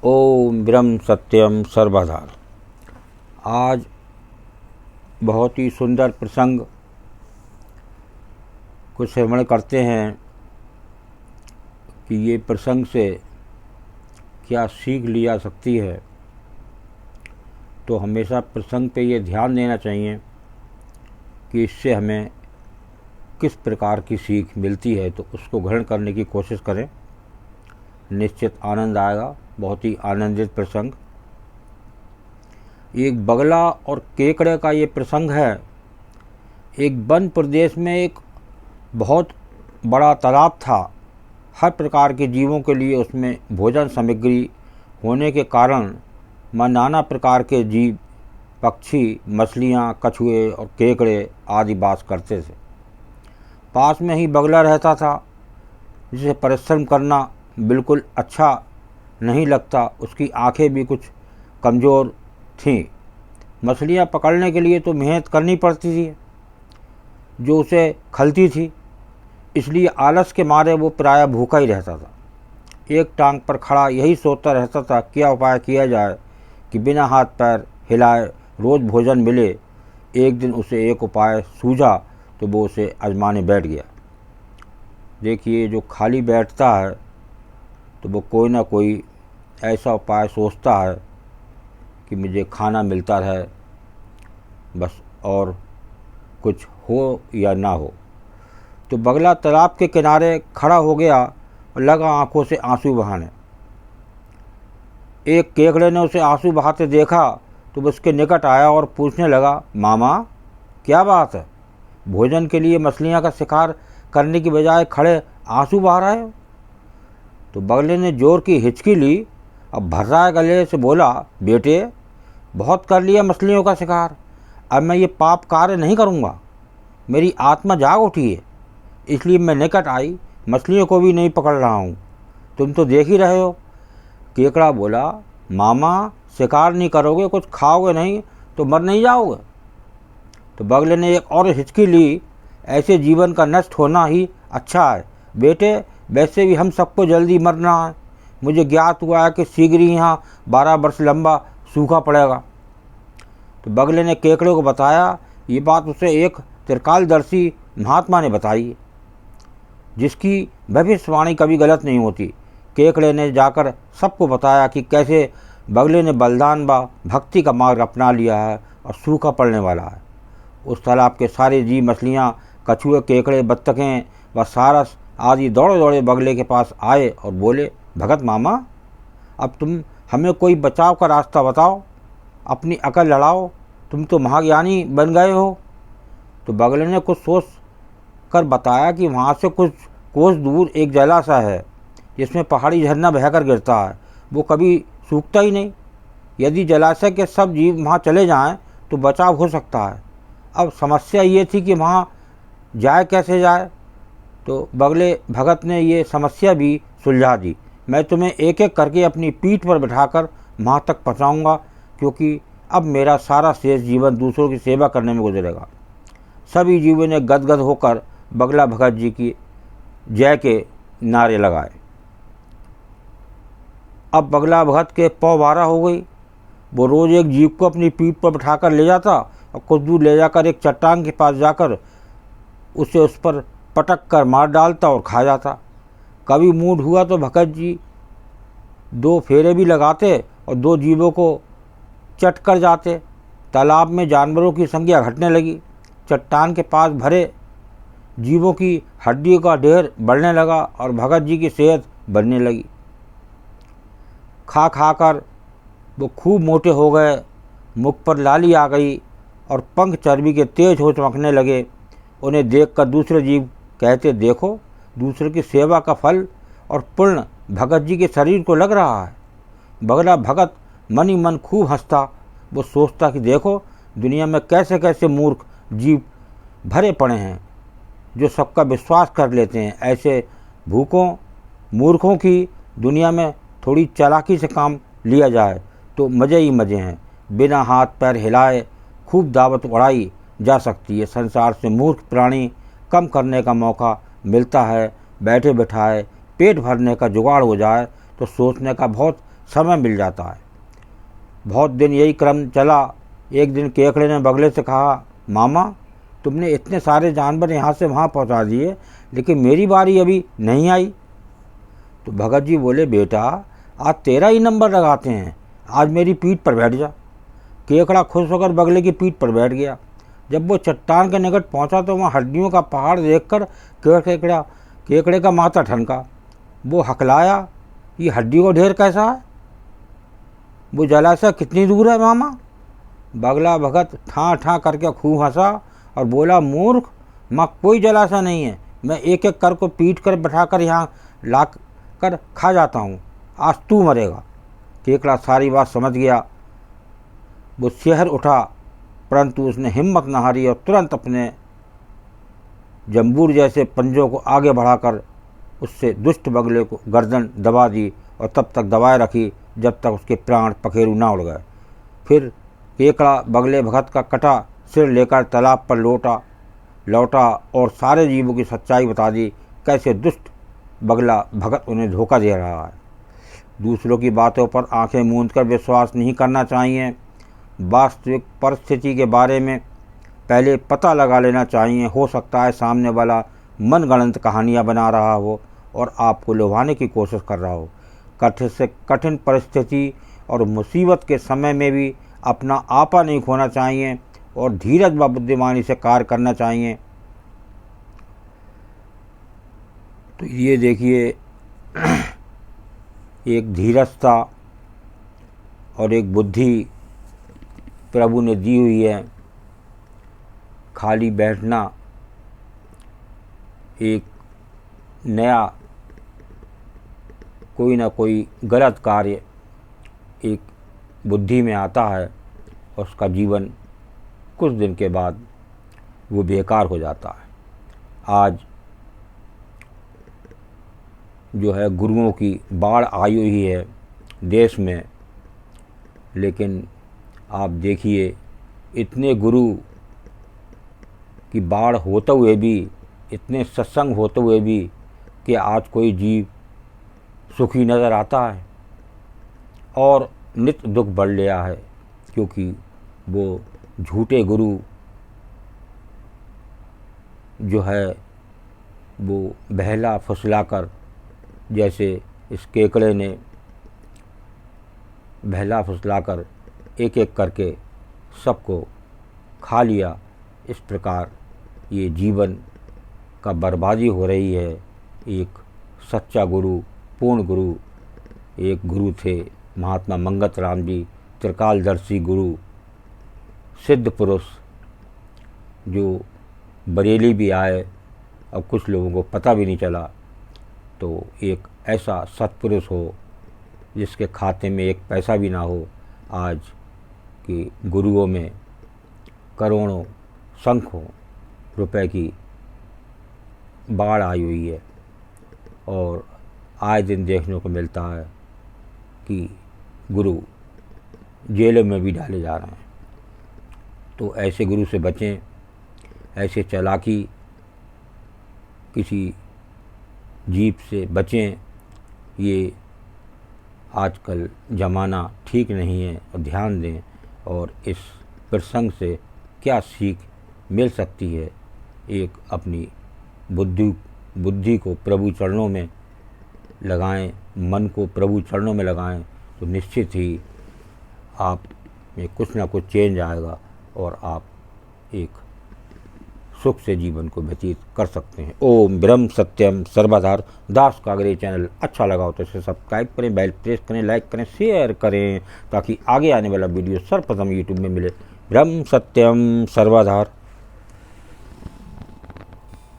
ओम ब्रह्म सत्यम सर्वधार। आज बहुत ही सुंदर प्रसंग को श्रवण करते हैं कि ये प्रसंग से क्या सीख ली जा सकती है। तो हमेशा प्रसंग पे ये ध्यान देना चाहिए कि इससे हमें किस प्रकार की सीख मिलती है, तो उसको ग्रहण करने की कोशिश करें। निश्चित आनंद आएगा। बहुत ही आनंदित प्रसंग। एक बगला और केकड़े का ये प्रसंग है। एक वन प्रदेश में एक बहुत बड़ा तालाब था। हर प्रकार के जीवों के लिए उसमें भोजन सामग्री होने के कारण नाना प्रकार के जीव, पक्षी, मछलियाँ, कछुए और केकड़े आदि वास करते थे। पास में ही बगला रहता था, जिसे परिश्रम करना बिल्कुल अच्छा नहीं लगता। उसकी आंखें भी कुछ कमज़ोर थीं। मछलियाँ पकड़ने के लिए तो मेहनत करनी पड़ती थी जो उसे खलती थी, इसलिए आलस के मारे वो प्रायः भूखा ही रहता था। एक टांग पर खड़ा यही सोचता रहता था क्या उपाय किया जाए कि बिना हाथ पैर हिलाए रोज़ भोजन मिले। एक दिन उसे एक उपाय सूझा तो वो उसे आजमाने बैठ गया। देखिए, जो खाली बैठता है तो वो कोई ना कोई ऐसा उपाय सोचता है कि मुझे खाना मिलता रहे बस, और कुछ हो या ना हो। तो बगला तालाब के किनारे खड़ा हो गया और लगा आंखों से आंसू बहाने। एक केकड़े ने उसे आंसू बहाते देखा तो वो उसके निकट आया और पूछने लगा, मामा क्या बात है, भोजन के लिए मछलियां का शिकार करने की बजाय खड़े आंसू बहा रहे हो। तो बगले ने जोर की हिचकी ली। अब भर्राए गले से बोला, बेटे बहुत कर लिया मछलियों का शिकार, अब मैं ये पाप कार्य नहीं करूँगा। मेरी आत्मा जाग उठी है, इसलिए मैं निकट आई मछलियों को भी नहीं पकड़ रहा हूँ। तुम तो देख ही रहे हो। केकड़ा बोला, मामा शिकार नहीं करोगे, कुछ खाओगे नहीं तो मर नहीं जाओगे। तो बगले ने एक और हिचकी ली। ऐसे जीवन का नष्ट होना ही अच्छा है बेटे, वैसे भी हम सबको जल्दी मरना है। मुझे ज्ञात हुआ है कि शीघ्र ही यहाँ 12 वर्ष लंबा सूखा पड़ेगा। तो बगले ने केकड़े को बताया। ये बात उसे एक त्रिकालदर्शी महात्मा ने बताई, जिसकी भविष्यवाणी कभी गलत नहीं होती। केकड़े ने जाकर सबको बताया कि कैसे बगले ने बलिदान व भक्ति का मार्ग अपना लिया है और सूखा पड़ने वाला है। उस तालाब के सारे जीव, मछलियाँ, कछुए, केकड़े, बत्तखें व सारस आदि दौड़े दौड़े बगले के पास आए और बोले, भगत मामा अब तुम हमें कोई बचाव का रास्ता बताओ, अपनी अकल लड़ाओ, तुम तो महाज्ञानी बन गए हो। तो बगले ने कुछ सोच कर बताया कि वहाँ से कुछ कोस दूर एक जलाशय है, जिसमें पहाड़ी झरना बहकर गिरता है। वो कभी सूखता ही नहीं। यदि जलाशय के सब जीव वहाँ चले जाएं तो बचाव हो सकता है। अब समस्या ये थी कि वहाँ जाए कैसे जाए। तो बगले भगत ने ये समस्या भी सुलझा दी। मैं तुम्हें एक एक करके अपनी पीठ पर बिठाकर वहाँ तक पहुँचाऊँगा, क्योंकि अब मेरा सारा शेष जीवन दूसरों की सेवा करने में गुजरेगा। सभी जीवों ने गदगद होकर बगला भगत जी की जय के नारे लगाए। अब बगला भगत के पौ 12 हो गई। वो रोज़ एक जीव को अपनी पीठ पर बिठाकर ले जाता और कुछ दूर ले जाकर एक चट्टान के पास जाकर उसे उस पर पटक कर मार डालता और खा जाता। कभी मूड हुआ तो भगत जी 2 फेरे भी लगाते और 2 जीवों को चट कर जाते। तालाब में जानवरों की संख्या घटने लगी। चट्टान के पास भरे जीवों की हड्डियों का ढेर बढ़ने लगा और भगत जी की सेहत बढ़ने लगी। खा खा कर वो खूब मोटे हो गए। मुख पर लाली आ गई और पंख चर्बी के तेज हो चमकने लगे। उन्हें देखकर दूसरे जीव कहते, देखो दूसरे की सेवा का फल और पुण्य भगत जी के शरीर को लग रहा है। बगला भगत मन ही मन खूब हंसता। वो सोचता कि देखो दुनिया में कैसे कैसे मूर्ख जीव भरे पड़े हैं जो सबका विश्वास कर लेते हैं। ऐसे भूखों मूर्खों की दुनिया में थोड़ी चालाकी से काम लिया जाए तो मज़े ही मज़े हैं। बिना हाथ पैर हिलाए खूब दावत उड़ाई जा सकती है। संसार से मूर्ख प्राणी कम करने का मौका मिलता है। बैठे बैठाए पेट भरने का जुगाड़ हो जाए तो सोचने का बहुत समय मिल जाता है। बहुत दिन यही क्रम चला। एक दिन केकड़े ने बगले से कहा, मामा तुमने इतने सारे जानवर यहाँ से वहाँ पहुँचा दिए, लेकिन मेरी बारी अभी नहीं आई। तो भगत जी बोले, बेटा आज तेरा ही नंबर लगाते हैं, आज मेरी पीठ पर बैठ जा। केकड़ा खुश होकर बगले की पीठ पर बैठ गया। जब वो चट्टान के निकट पहुंचा तो वहाँ हड्डियों का पहाड़ देखकर केकड़े का माथा ठनका। वो हकलाया, ये हड्डियों का ढेर कैसा है? वो जलाशय कितनी दूर है मामा? बगला भगत ठां ठां करके खूब हंसा और बोला, मूर्ख, माँ कोई जलाशय नहीं है। मैं एक एक कर को पीट कर बैठाकर यहाँ ला कर खा जाता हूँ। आज तू मरेगा। केकड़ा सारी बात समझ गया। वो शहर उठा, परंतु उसने हिम्मत न हारी और तुरंत अपने जंबूर जैसे पंजों को आगे बढ़ाकर उससे दुष्ट बगले को गर्दन दबा दी और तब तक दबाए रखी जब तक उसके प्राण पखेरु ना उड़ गए। फिर केकड़ा बगले भगत का कटा सिर लेकर तालाब पर लौटा और सारे जीवों की सच्चाई बता दी, कैसे दुष्ट बगला भगत उन्हें धोखा दे रहा है। दूसरों की बातों पर आंखें मूंदकर विश्वास नहीं करना चाहिए। वास्तविक परिस्थिति के बारे में पहले पता लगा लेना चाहिए। हो सकता है सामने वाला मनगढ़ंत कहानियाँ बना रहा हो और आपको लुभाने की कोशिश कर रहा हो। कठिन से कठिन परिस्थिति और मुसीबत के समय में भी अपना आपा नहीं खोना चाहिए और धीरज व बुद्धिमानी से कार्य करना चाहिए। तो ये देखिए, एक धीरजता और एक बुद्धि प्रभु ने दी हुई है। खाली बैठना एक नया कोई ना कोई गलत कार्य एक बुद्धि में आता है और उसका जीवन कुछ दिन के बाद वो बेकार हो जाता है। आज जो है गुरुओं की बाढ़ आई हुई है देश में, लेकिन आप देखिए इतने गुरु की बाढ़ होते हुए भी, इतने सत्संग होते हुए भी कि आज कोई जीव सुखी नज़र आता है और नित्य दुख बढ़ लिया है, क्योंकि वो झूठे गुरु जो है वो बहला फुसलाकर, जैसे इस केकड़े ने बहला फुसलाकर एक एक करके सबको खा लिया। इस प्रकार ये जीवन का बर्बादी हो रही है। एक सच्चा गुरु, पूर्ण गुरु, एक गुरु थे महात्मा मंगत राम जी, त्रिकालदर्शी गुरु, सिद्ध पुरुष, जो बरेली भी आए और कुछ लोगों को पता भी नहीं चला। तो एक ऐसा सत्पुरुष हो जिसके खाते में एक पैसा भी ना हो। आज के गुरुओं में करोड़ों संख्यों रुपए की बाढ़ आई हुई है और आए दिन देखने को मिलता है कि गुरु जेलों में भी डाले जा रहे हैं। तो ऐसे गुरु से बचें, ऐसे चालाकी किसी जीप से बचें। ये आजकल ज़माना ठीक नहीं है और ध्यान दें और इस प्रसंग से क्या सीख मिल सकती है। एक अपनी बुद्धि को प्रभु चरणों में लगाएं, मन को प्रभु चरणों में लगाएं, तो निश्चित ही आप में कुछ ना कुछ चेंज आएगा और आप एक सुख से जीवन को व्यतीत कर सकते हैं। ओम ब्रह्म सत्यम सर्वधार दास कागरे चैनल अच्छा लगा हो तो इसे सब्सक्राइब करें, बेल प्रेस करें, लाइक करें, शेयर करें, ताकि आगे आने वाला वीडियो सर्वप्रथम यूट्यूब में मिले। ब्रह्म सत्यम सर्वधार।